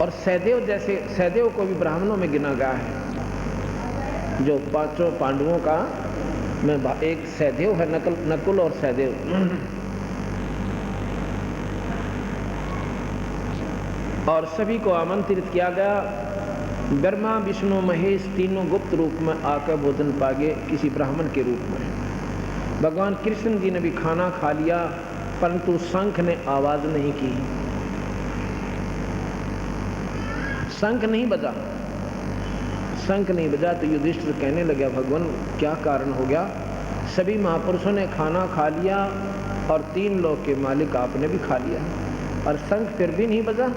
और सहदेव जैसे, सहदेव को भी ब्राह्मणों में गिना गया है। जो पांचों पांडवों का में एक सहदेव है, नकुल और सहदेव। और सभी को आमंत्रित किया गया। ब्रह्मा विष्णु महेश तीनों गुप्त रूप में आकर भोजन पागे किसी ब्राह्मण के रूप में। भगवान कृष्ण जी ने भी खाना खा लिया, परंतु शंख ने आवाज नहीं की, शंख नहीं बजा। शंख नहीं बजा तो युधिष्ठिर कहने लगा, भगवान क्या कारण हो गया? सभी महापुरुषों ने खाना खा लिया और 3 लोक के मालिक आपने भी खा लिया और शंख फिर भी नहीं बजा।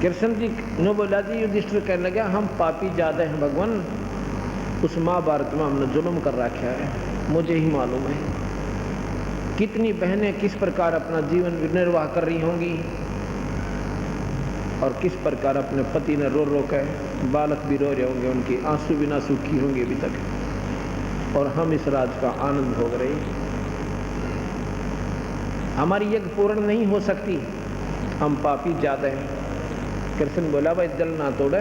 कृष्ण जी ने बोला, जी युधिष्ठिर कहने लगा, हम पापी ज्यादा हैं भगवान, उस महाभारत में हमने जुल्म कर रखा है, मुझे ही मालूम है। कितनी बहनें किस प्रकार अपना जीवन निर्वाह कर रही होंगी और किस प्रकार अपने पति ने रो रो कर, बालक भी रो रहे होंगे, उनके आंसू बिना सूखी होंगे अभी तक, और हम इस राज का आनंद भोग रहे हैं। हमारी यज्ञ पूर्ण नहीं हो सकती, हम पापी ज्यादा हैं। कृष्ण बोला, भाई जल ना तोड़े,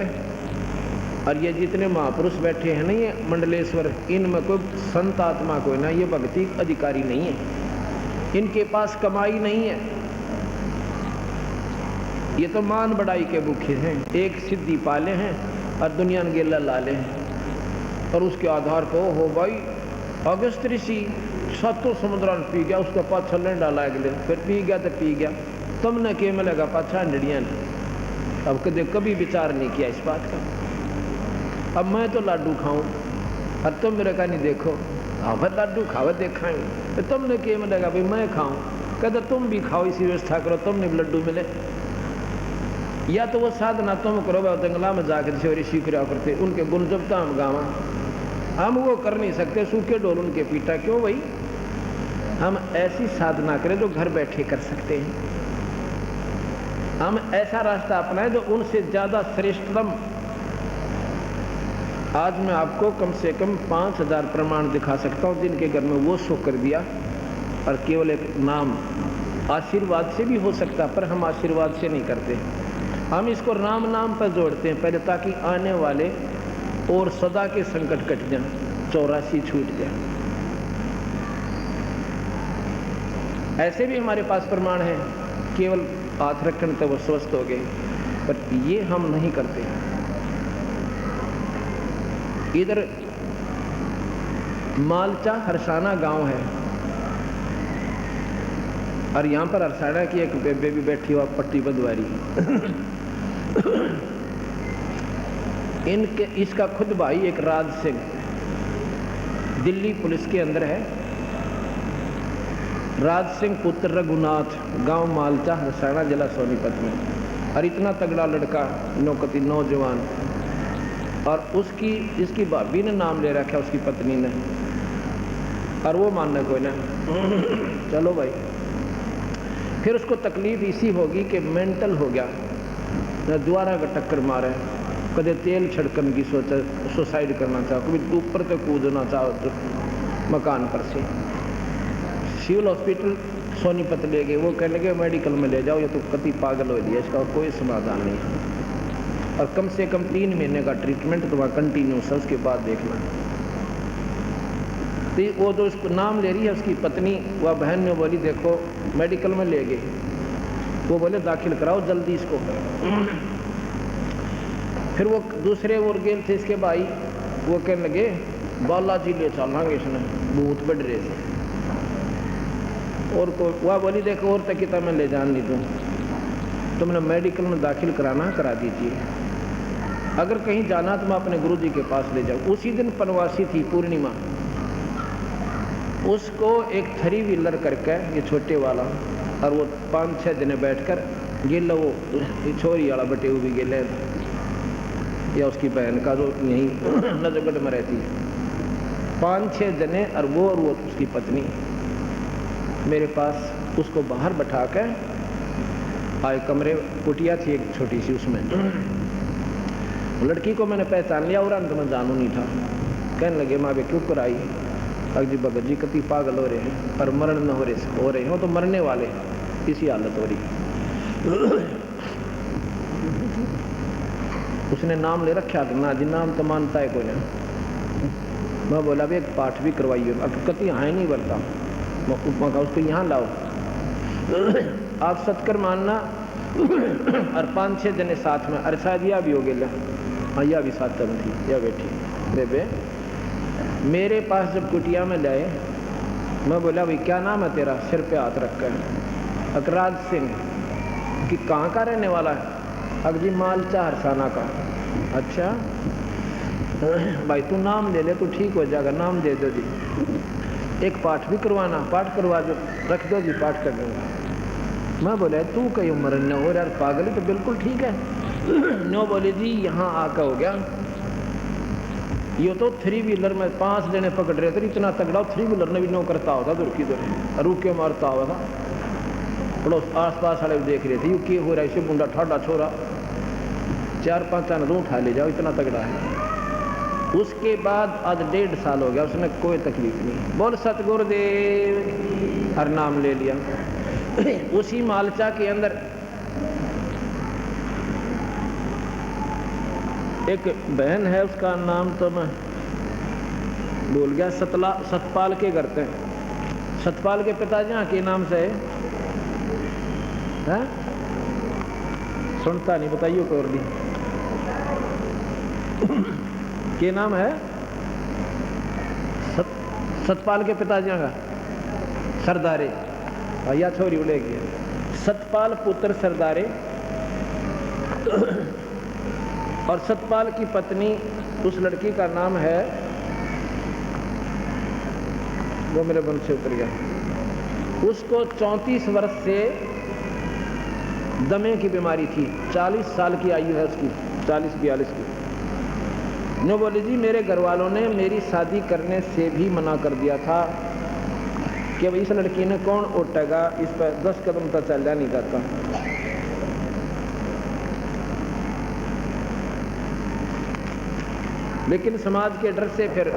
और ये जितने महापुरुष बैठे हैं ना, ये मंडलेश्वर, इनमें कोई संत आत्मा कोई ना, ये भक्ति अधिकारी नहीं है, इनके पास कमाई नहीं है, ये तो मान बढ़ाई के भूखे हैं, एक सिद्धि पाले हैं और दुनिया ने गेला लाले हैं। और उसके आधार पर हो भाई अगस्त ऋषि 7 समुद्र पी गया, उसका पाछा नहीं डाला अगले, फिर पी गया तो पी गया, तुमने के मिलेगा पाछा अंडड़िया ने। अब कभी विचार नहीं किया इस बात का। अब मैं तो लाडू खाऊं और तुम मेरे का नहीं देखो, अब लाडू खावे देखा तो तुमने के मिलेगा भाई मैं खाऊं, कहते तुम भी खाओ, इसी व्यवस्था करो, तुमने भी लड्डू मिले। या तो वो साधना तुम करो, जंगला में जाकर ऋषि करा करते, उनके गुण जब हम गावा, हम वो कर नहीं सकते, सूखे डोल उनके पीटा क्यों भाई? हम ऐसी साधना करें जो घर बैठे कर सकते हैं, हम ऐसा रास्ता अपनाएं जो उनसे ज्यादा श्रेष्ठतम। आज मैं आपको कम से कम 5000 प्रमाण दिखा सकता हूं जिनके घर में वो सो कर दिया, और केवल एक नाम आशीर्वाद से भी हो सकता, पर हम आशीर्वाद से नहीं करते, हम इसको राम नाम पर जोड़ते हैं पहले, ताकि आने वाले और सदा के संकट कट जाएं, 84 छूट जाए। ऐसे भी हमारे पास प्रमाण है, केवल हाथ रखने तो वो स्वस्थ हो गए, पर ये हम नहीं करते। इधर मालचा हरसाना गांव है, और यहाँ पर हरसाना की एक बेबी बैठी हुआ पट्टी बंधवारी। इनके इसका खुद भाई एक राज सिंह दिल्ली पुलिस के अंदर है। राज सिंह पुत्र रघुनाथ, गांव मालचा हरसाना जिला सोनीपत में, और इतना तगड़ा लड़का, नौकती नौजवान, और उसकी इसकी भाभी ने नाम ले रखा उसकी पत्नी ने, और वो मानने कोई ना। चलो भाई, फिर उसको तकलीफ इसी होगी कि मेंटल हो गया, न द्वारा का टक्कर मारे, कदे तेल छिड़कन की सोचा, सुसाइड करना चाहो, कभी ऊपर तक कूदना चाहो तो मकान पर से। सिविल हॉस्पिटल सोनीपत ले गए, वो कहने लगे मेडिकल में ले जाओ, ये तो कति पागल हो लिया, इसका कोई समाधान नहीं है, और कम से कम 3 महीने का ट्रीटमेंट तो वहाँ कंटिन्यूस है, उसके बाद देखना। तो वो जो उसको नाम ले रही है उसकी पत्नी, वह बहन ने बोली देखो मेडिकल में ले गए, वो बोले दाखिल कराओ जल्दी इसको। फिर वो दूसरे और गेल थे इसके भाई, वो कहने लगे बालाजी ले चलेंगे, इसने भूत बढ़ रहे थे, और को वह बोली देखो और तक कितना मैं ले जान नहीं दूँ, तुमने मेडिकल में दाखिल कराना करा दीजिए, अगर कहीं जाना तो मैं अपने गुरुजी के पास ले जाऊँ। उसी दिन पनवासी थी पूर्णिमा, उसको एक 3 व्हीलर करके, ये छोटे वाला, और वो 5-6 दिन बैठकर गिल, वो छोरी वाला बटे हुए भी गिले, या उसकी बहन का जो यहीं नजरगढ़ में रहती है, 5-6 जने, और वो उसकी पत्नी मेरे पास उसको बाहर बैठा कर आए, कमरे कुटिया थी एक छोटी सी, उसमें लड़की को मैंने पहचान लिया, और अंत में जानू नहीं था। कहने लगे माँ बे क्यों कर आई? अजी भगत जी कति पागल हो रहे हैं, पर मरण न हो रहे हैं, वो तो मरने वाले हैं, इसी हालत हो रही। उसने नाम ले रखा ना जी, नाम तो मानता है कोई ना। मैं बोला भी एक पाठ भी करवाइए, कति यहाँ ही नहीं बनता। मैं कहा उसको यहाँ लाओ, आप सत्कर मानना। और 5-6 जने साथ में, अरे शायद यह भी हो गया, हाँ यह भी साथ में थी, यह बैठी बेबे। मेरे पास जब कुटिया में लाए, मैं बोला भाई क्या नाम है तेरा? सिर पे हाथ रख कर, अकराज सिंह। कि कहाँ का रहने वाला है? अगजी मालचा हरसाना का। अच्छा भाई तू नाम ले ले, तू ठीक हो जाएगा, नाम दे दो जी। एक पाठ भी करवाना, पाठ करवा दो, रख दो जी, पाठ कर दूंगा। मैं बोले तू कई उम्र न हो यार पागल, तो बिल्कुल ठीक है। नो बोले जी यहाँ आकर हो गया। ये तो 3 व्हीलर में 5 जने पकड़ रहे थे, इतना तगड़ा 3 व्हीलर ने भी नो करता होता, दूर की दूर रुक के मारता हुआ था। पड़ोस आस पास वाले देख रहे थे, यू क्या हो रहा है, इसे बुंडा ठाडा छोरा, 4-5 जन रू उठा ले जाओ, इतना तगड़ा है। उसके बाद आज 1.5 साल हो गया, उसने कोई तकलीफ नहीं। बोल सतगुरुदेव, हर नाम ले लिया। उसी मालचा के अंदर एक बहन है, उसका नाम तो मैं भूल गया, सतपाल के घर थे। सतपाल के पिताजी यहाँ के नाम से है? सुनता नहीं, बताइए कोई और भी के नाम है? सतपाल के पिताजी का सरदारे, या छोरी उड़ेगी। सतपाल पुत्र सरदारे। और सतपाल की पत्नी, उस लड़की का नाम है, वो मेरे मन से उतर गया। उसको 34 वर्ष से दमे की बीमारी थी, 40 साल की आयु है उसकी, 40-42 की। नो बोले जी मेरे घर वालों ने मेरी शादी करने से भी मना कर दिया था कि भाई इस लड़की ने कौन उठेगा, इस पर 10 कदम तक चल नहीं जाता। लेकिन समाज के डर से फिर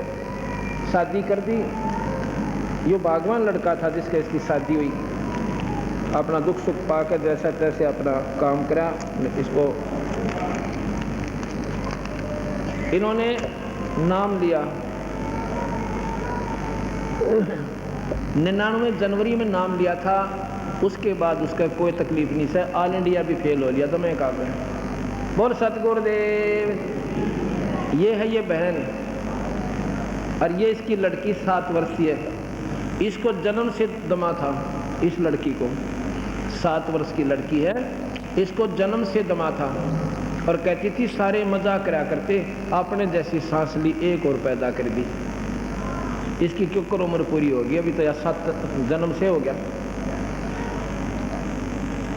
शादी कर दी। यो बागवान लड़का था जिसके इसकी शादी हुई, अपना दुख सुख पाकर जैसा तैसे अपना काम करा। इसको इन्होंने नाम लिया 99 जनवरी में नाम लिया था। उसके बाद उसका कोई तकलीफ नहीं से, ऑल इंडिया भी फेल हो लिया। तो मैं कहा गया। बोल सतगुरुदेव। ये है ये बहन, और ये इसकी लड़की 7 वर्षीय है। इसको जन्म से दमा था, इस लड़की को 7 वर्ष की लड़की है, इसको जन्म से दमा था। और कहती थी सारे मजाक करा करते, आपने जैसी सांस ली एक और पैदा कर दी। इसकी क्यों उम्र पूरी होगी, अभी तो या 7 जन्म से हो गया,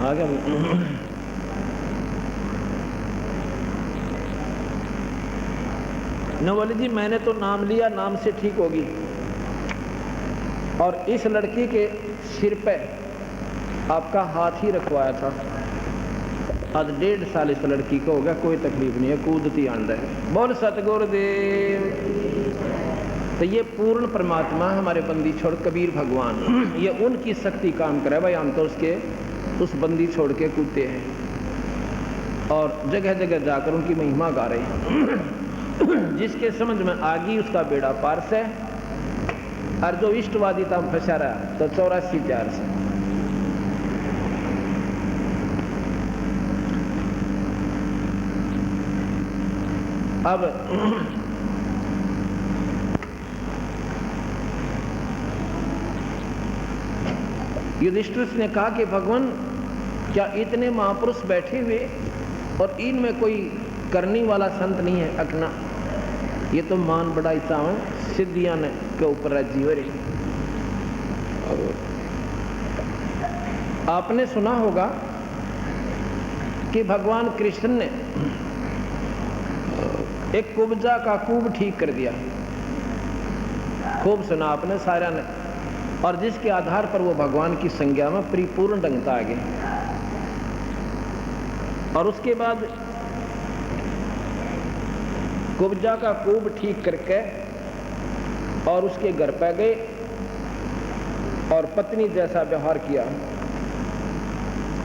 आ गया। नवली जी मैंने तो नाम लिया, नाम से ठीक होगी। और इस लड़की के सिर पे आपका हाथ ही रखवाया था। आज 1.5 साल इस लड़की को हो गया, कोई तकलीफ नहीं है, कूदती आंड है। बोल सतगुरुदेव। तो ये पूर्ण परमात्मा हमारे बंदी छोड़ कबीर भगवान, ये उनकी शक्ति काम करे भाई। हम तो उसके उस बंदी छोड़ के कूदते हैं और जगह जगह जाकर उनकी महिमा गा रहे हैं। जिसके समझ में आ गई उसका बेड़ा पार से, और जो इष्टवादी था फंसा रहा तो 84 से। अब युधिष्ठिर ने कहा कि भगवान क्या इतने महापुरुष बैठे हुए और इनमें कोई करने वाला संत नहीं है? अकना ये तो मान बड़ा चाव सिद्धियां ने के ऊपर राजी हो रही। आपने सुना होगा कि भगवान कृष्ण ने एक कुब्जा का कूब ठीक कर दिया, खूब सुना आपने सारा ने, और जिसके आधार पर वो भगवान की संज्ञा में परिपूर्ण ढंगता आ गए। और उसके बाद कुब्जा का कूब ठीक करके और उसके घर पे गए और पत्नी जैसा व्यवहार किया।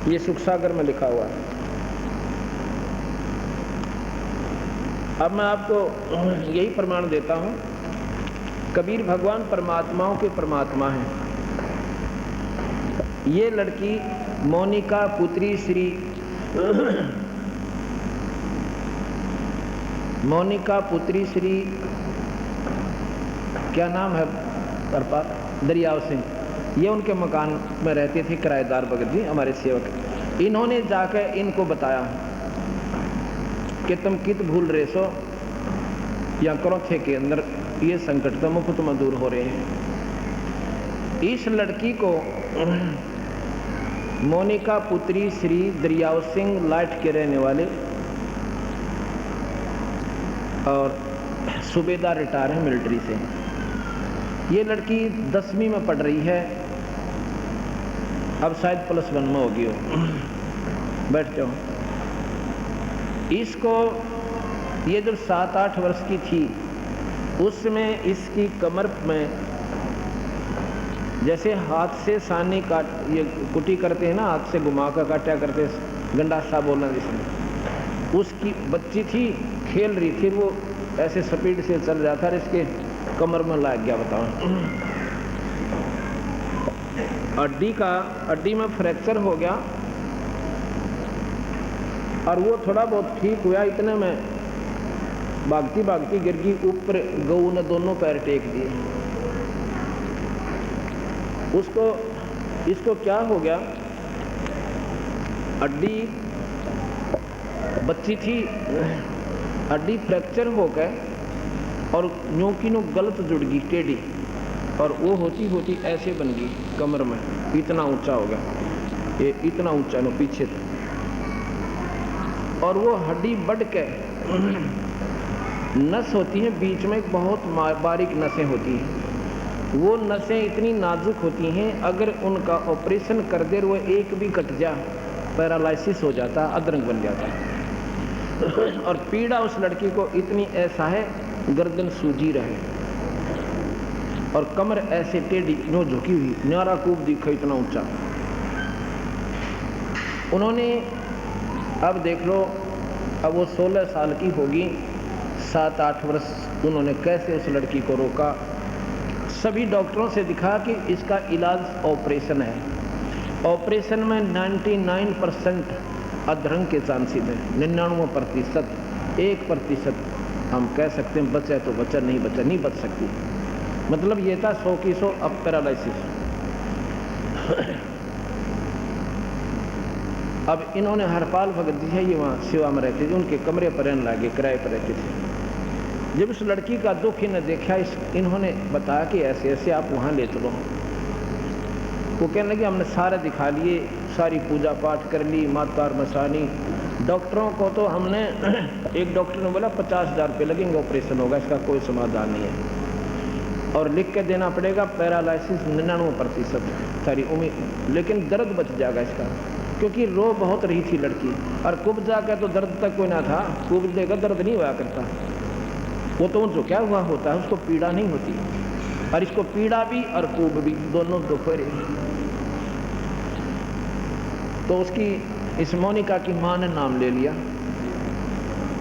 ये सुख सागर में लिखा हुआ है। अब मैं आपको यही प्रमाण देता हूँ, कबीर भगवान परमात्माओं के परमात्मा हैं। ये लड़की मोनिका पुत्री श्री मोनिका पुत्री श्री क्या नाम है दरियाव सिंह, ये उनके मकान में रहते थे, किराएदार भगत जी हमारे सेवक। इन्होंने जाकर इनको बताया कि तुम कित भूल रहे सो, या क्रोथे के अंदर ये संकट तो मुफ्त में दूर हो रहे हैं। इस लड़की को मोनिका पुत्री श्री दरियाव सिंह लाट के रहने वाले और सूबेदार रिटायर है मिलिट्री से। ये लड़की 10वीं में पढ़ रही है, अब शायद +1 में होगी हो। बैठ जाओ। इसको ये जब 7-8 वर्ष की थी उसमें इसकी कमर में जैसे हाथ से सानी काट ये कुटी करते हैं ना, हाथ से घुमा कर काटा करते, गंडासा बोलना जिसमें, उसकी बच्ची थी, खेल रही थी, वो ऐसे स्पीड से चल रहा था, इसके कमर में लग गया। बताओ, हड्डी में फ्रैक्चर हो गया और वो थोड़ा बहुत ठीक हुआ। इतने में भागती भागती गिर गई ऊपर, गऊ ने दोनों पैर टेक दिए। इसको क्या हो गया, हड्डी बच्ची थी, हड्डी फ्रैक्चर हो गए और यूं की नो गलत जुड़ गई टेढ़ी, और वो होती होती ऐसे बन गई कमर में, इतना ऊंचा हो गया, ये इतना ऊंचा नो पीछे था। और वो हड्डी बढ़ के नस होती है बीच में, एक बहुत बारीक नसें होती हैं। वो नसें इतनी नाजुक होती हैं, अगर उनका ऑपरेशन कर दे वो एक भी कट जा, पैरालिसिस हो जाता, अधरंग बन जाता। और पीड़ा उस लड़की को इतनी ऐसा है, गर्दन सूजी रहे और कमर ऐसे टेढ़ी नो झुकी हुई, न्यारा कूब दिखा इतना ऊंचा। उन्होंने अब देख लो, अब वो 16 साल की होगी, 7-8 वर्ष उन्होंने कैसे उस लड़की को रोका। सभी डॉक्टरों से दिखा कि इसका इलाज ऑपरेशन है। ऑपरेशन में 99% अधरंग के चांसेस हैं, 99%, 1% हम कह सकते हैं बचा तो बचा, नहीं बचा नहीं बच सकती। मतलब ये था 100 की 100 अब पैरालिसिस। अब इन्होंने हरपाल भगत जी है, ये वहाँ सेवा में रहते थे, उनके कमरे पर रहने लगे, किराए पर रहते थे। जब उस लड़की का दुख इन्हें देखा, इन्होंने बताया कि ऐसे ऐसे आप वहाँ ले चलो। वो कहने लगे हमने सारे दिखा लिए, सारी पूजा पाठ कर ली, मातार मसानी। डॉक्टरों को तो हमने एक डॉक्टर ने बोला 50,000 रुपये लगेंगे, ऑपरेशन होगा, इसका कोई समाधान नहीं है, और लिख के देना पड़ेगा पैरालिसिस 99% सारी उम्मीद, लेकिन दर्द बच जाएगा इसका, क्योंकि रो बहुत रही थी लड़की। और कुब जाकर तो दर्द तक कोई ना था, कुब देकर दर्द नहीं हुआ करता, वो तो जो क्या हुआ होता है उसको पीड़ा नहीं होती, और इसको पीड़ा भी और कुब भी दोनों दुख हो रही। तो उसकी इस मोनिका की माँ ने नाम ले लिया।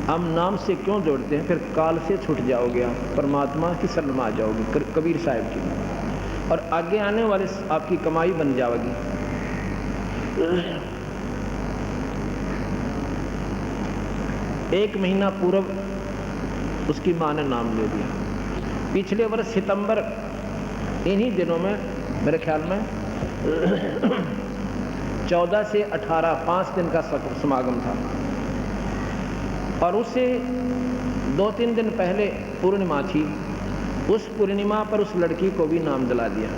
हम नाम से क्यों जोड़ते हैं, फिर काल से छूट जाओगे आप, परमात्मा की शरण में आ जाओगे, कबीर साहब की, और आगे आने वाले आपकी कमाई बन जाएगी। 1 महीना पूर्व उसकी माँ ने नाम ले लिया। पिछले वर्ष सितंबर इन्हीं दिनों में, मेरे ख्याल में 14 से 18 5 दिन का समागम था, और उससे 2-3 दिन पहले पूर्णिमा थी। उस पूर्णिमा पर उस लड़की को भी नाम दिला दिया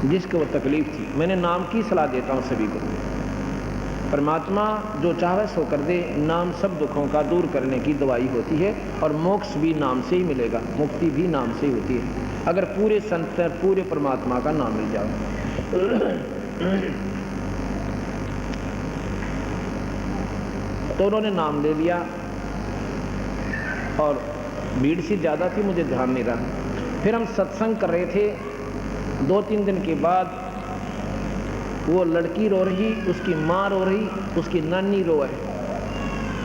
जिसको वो तकलीफ थी। मैंने नाम की सलाह देता हूँ सभी को, परमात्मा जो चाहे सो कर दे। नाम सब दुखों का दूर करने की दवाई होती है, और मोक्ष भी नाम से ही मिलेगा, मुक्ति भी नाम से ही होती है, अगर पूरे संत पूरे परमात्मा का नाम मिल जाए। तो उन्होंने नाम ले लिया, और भीड़ सी ज़्यादा थी, मुझे ध्यान नहीं रहा। फिर हम सत्संग कर रहे थे, 2-3 दिन के बाद वो लड़की रो रही, उसकी माँ रो रही, उसकी नानी रोए,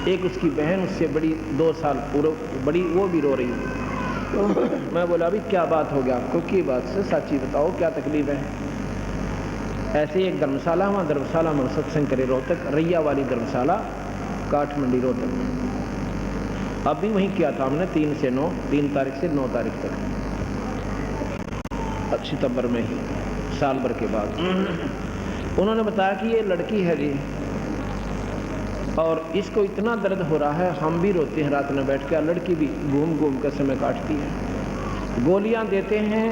एक उसकी बहन उससे बड़ी 2 साल पूर्व बड़ी, वो भी रो रही। मैं बोला अभी क्या बात हो गया आपको, की बात से साची बताओ क्या तकलीफ है। ऐसे एक धर्मशाला, वहाँ धर्मशाला में सत्संग करे, रोहतक रैया वाली धर्मशाला, काठमंडी रोहतक। अब भी वहीं किया था हमने 3 से 9, 3 तारीख से 9 तारीख तक, सितंबर में ही, साल भर के बाद। उन्होंने बताया कि ये लड़की है जी, और इसको इतना दर्द हो रहा है, हम भी रोते हैं रात में बैठ के, लड़की भी घूम घूम कर समय काटती है। गोलियां देते हैं,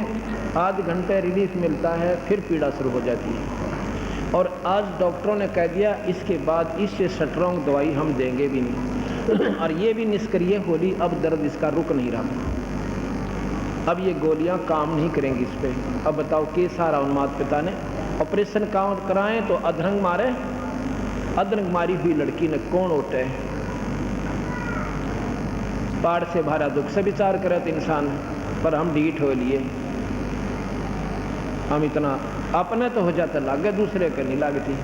आध घंटे रिलीफ मिलता है, फिर पीड़ा शुरू हो जाती है। और आज डॉक्टरों ने कह दिया इसके बाद इससे स्ट्रॉन्ग दवाई हम देंगे भी नहीं। और ये भी निष्क्रिय होली, अब दर्द इसका रुक नहीं रहा, अब ये गोलियां काम नहीं करेंगी इस पर। अब बताओ के सारा उन्माद पिता ने ऑपरेशन काम कराएं तो अधरंग मारे, अधरंग मारी हुई लड़की ने कौन उठे। पाड़ से भरा दुख से विचार करे तो इंसान, पर हम ढीठ हो लिए, हम इतना अपने तो हो जाता लागे, दूसरे के नहीं लागती।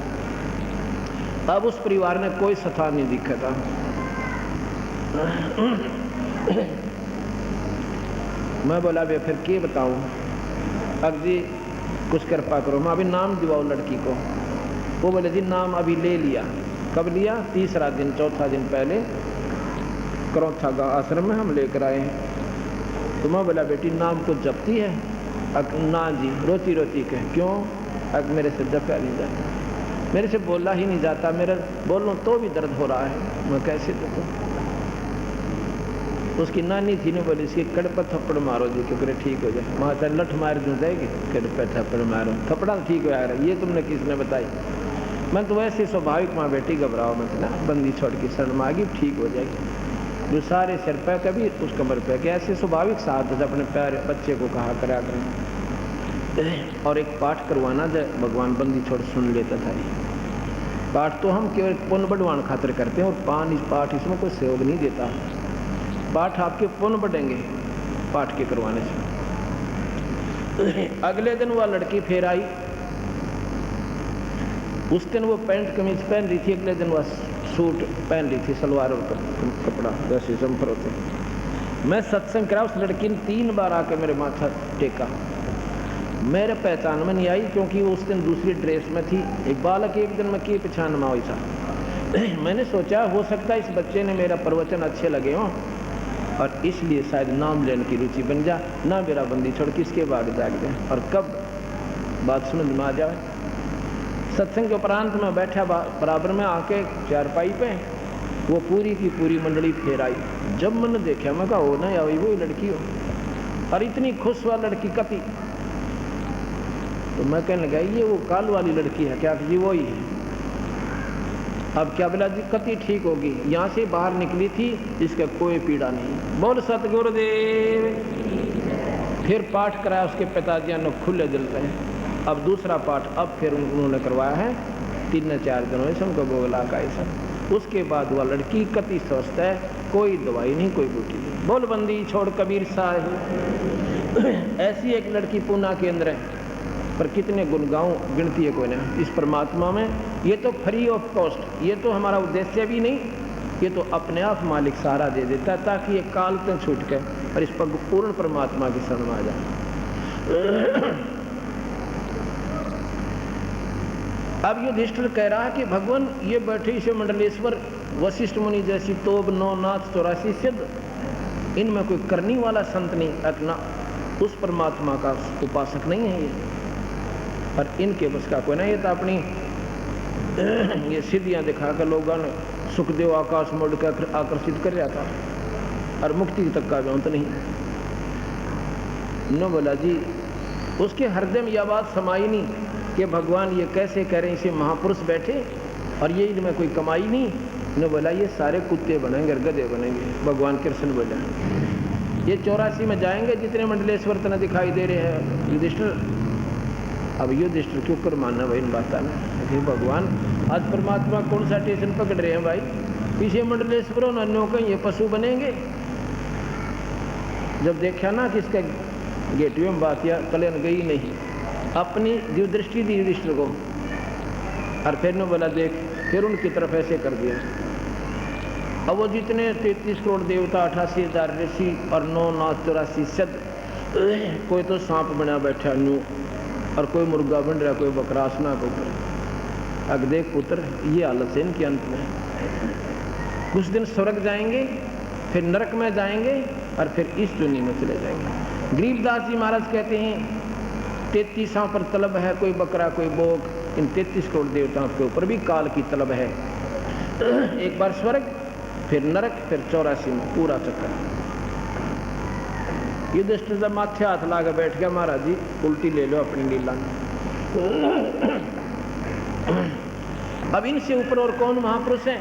अब उस परिवार ने कोई सथा नहीं दिखा था। मैं बोला बे फिर क्या बताऊं, अब जी कुछ कृपा करो, मैं अभी नाम दिवाओ लड़की को। वो बोले जी नाम अभी ले लिया। कब लिया? 3रा दिन, 4था दिन पहले करौथा गाँव आश्रम में हम लेकर आए हैं। तो मैं बोला बेटी नाम को जपती है? ना जी, रोती रोती कहे क्यों? मेरे से जपा नहीं जाता, मेरे से बोला ही नहीं जाता, मेरा बोलूं तो भी दर्द हो रहा है, मैं कैसे जपूं। उसकी नानी थी ने बोली इसके कड़ पर थप्पड़ मारो जी क्योंकि ठीक हो जाए। वहाँ से लठ मार दूँ जाएगी, कड़ पर थप्पड़ मारो, थप्पड़ा ठीक हो जाएगा। ये तुमने किसने बताई? मैं तो वैसे स्वाभाविक, माँ बेटी घबराओ मत ना, बंदी छोड़ के शरण मांगी ठीक हो जाएगी। जो सारे सिर पे कभी उस कमर पे के, ऐसे स्वाभाविक साथ अपने प्यारे बच्चे को कहा करा करें। और एक पाठ करवाना जाए, भगवान बंदी छोड़ सुन लेता था। पाठ तो हम केवल पुण्य बढ़वान खातिर करते हैं, और पाठ इसमें कोई सहयोग नहीं देता। पाठ आपके पुण्य बढ़ेंगे पाठ के करवाने से। अगले दिन वह लड़की फिर आई, उस दिन वो पैंट कमीज पहन रही थी, अगले दिन वह सूट पहन रही थी, सलवार और कपड़ा जैसे जम्फर होते। मैं सत्संग करा, उस लड़की ने 3 बार आकर मेरे माथा टेका, मेरे पहचान में नहीं आई क्योंकि वो उस दिन दूसरी ड्रेस में थी। एक बालक एक दिन में की पहचान में हुई था। मैंने सोचा हो सकता है इस बच्चे ने मेरा प्रवचन अच्छे लगे हों और इसलिए शायद नाम लेने की रुचि बन जा, ना मेरा बंदी छोड़ किसके बाद जाग दे। और कब बात समझ में आ जाए, सत्संग के उपरांत में बैठा बराबर में आके चारपाई पे, वो पूरी की पूरी मंडली फेर आई। जब मैंने देखा मैं कहा हो ना या वही लड़की हो, और इतनी खुश हुआ लड़की कति। तो मैं कहने लगा ये वो काल वाली लड़की है क्या? जी वो ही है। अब क्या बोला जी कति ठीक होगी, यहाँ से बाहर निकली थी, इसका कोई पीड़ा नहीं। बोल सतगुरुदेव। फिर पाठ कराया उसके पिताजी ने खुले दिल से। अब दूसरा पाठ अब फिर उन्होंने करवाया है, 3-4 दिनों से उनको बोला का ऐसा। उसके बाद वह लड़की कति स्वस्थ है, कोई दवाई नहीं, कोई बूटी नहीं। बोल बंदी छोड़ कबीर साहब। ऐसी एक लड़की पूना के अंदर है, पर कितने गुण गाऊं गिनती है कोई नहीं इस परमात्मा में। ये तो फ्री ऑफ कॉस्ट, ये तो हमारा उद्देश्य भी नहीं, ये तो अपने आप मालिक सहारा दे देता है ताकि ये काल तक छूट के और इस पर पूर्ण परमात्मा की शरण में आ जाए। अब युधिष्ठिर कह रहा है कि भगवान ये बैठे इसे मंडलेश्वर वशिष्ठ मुनि जैसी तोब 9 नाथ 84 सिद्ध, इनमें कोई करनी वाला संत नहीं, अपना उस परमात्मा का उपासक नहीं है ये, और इनके बस का कोई नहीं। ये तो अपनी ये सिद्धियां दिखाकर लोगों ने सुखदेव आकाश मोड़ कर आकर्षित कर रहा था, और मुक्ति तक का अंत नहीं। न बोला जी उसके हृदय में यह बात समाई नहीं कि भगवान ये कैसे कह रहे हैं, इसे महापुरुष बैठे और ये इनमें कोई कमाई नहीं। न बोला ये सारे कुत्ते बनेंगे, गधे बनेंगे। भगवान कृष्ण बोला ये 84 में जाएंगे जितने मंडलेश्वर तना दिखाई दे रहे हैं युधिष्ठिर। अब युधिष्ठिर क्यों कर मानना भाई इन बात में? भगवान आज परमात्मा कौन सा स्टेशन पकड़ रहे हैं भाई? पीछे मंडलेश्वर और अन्यों का ये पशु बनेंगे। जब देखा ना कि इसका गेटवे में बात या कल्याण गई नहीं, अपनी जो दृष्टि दी युधिष्ठिर को और फिर ने बोला देख, फिर उनकी तरफ ऐसे कर दिया। अब वो जितने 33 करोड़ देवता, 88,000 ऋषि और 9 नाथ 84 सद, कोई तो सांप बना बैठा न्यू, और कोई मुर्गा बन रहा, कोई बकरासना को ऊपर। अब देख पुत्र, ये हालत है इनके अंत में। कुछ दिन स्वर्ग जाएंगे, फिर नरक में जाएंगे, और फिर इस दुनिया में चले जाएंगे। गरीबदास जी महाराज कहते हैं 33 पर तलब है, कोई बकरा कोई बोक, इन 33 करोड़ देवताओं के ऊपर भी काल की तलब है। एक बार स्वर्ग, फिर नरक, फिर 84 में पूरा चक्कर। युधिष्ठिर जब माथे हाथ ला के बैठ गया, महाराज जी उल्टी ले लो अपनी लीला में। अब इनसे ऊपर और कौन महापुरुष है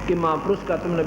कि महापुरुष का तुमने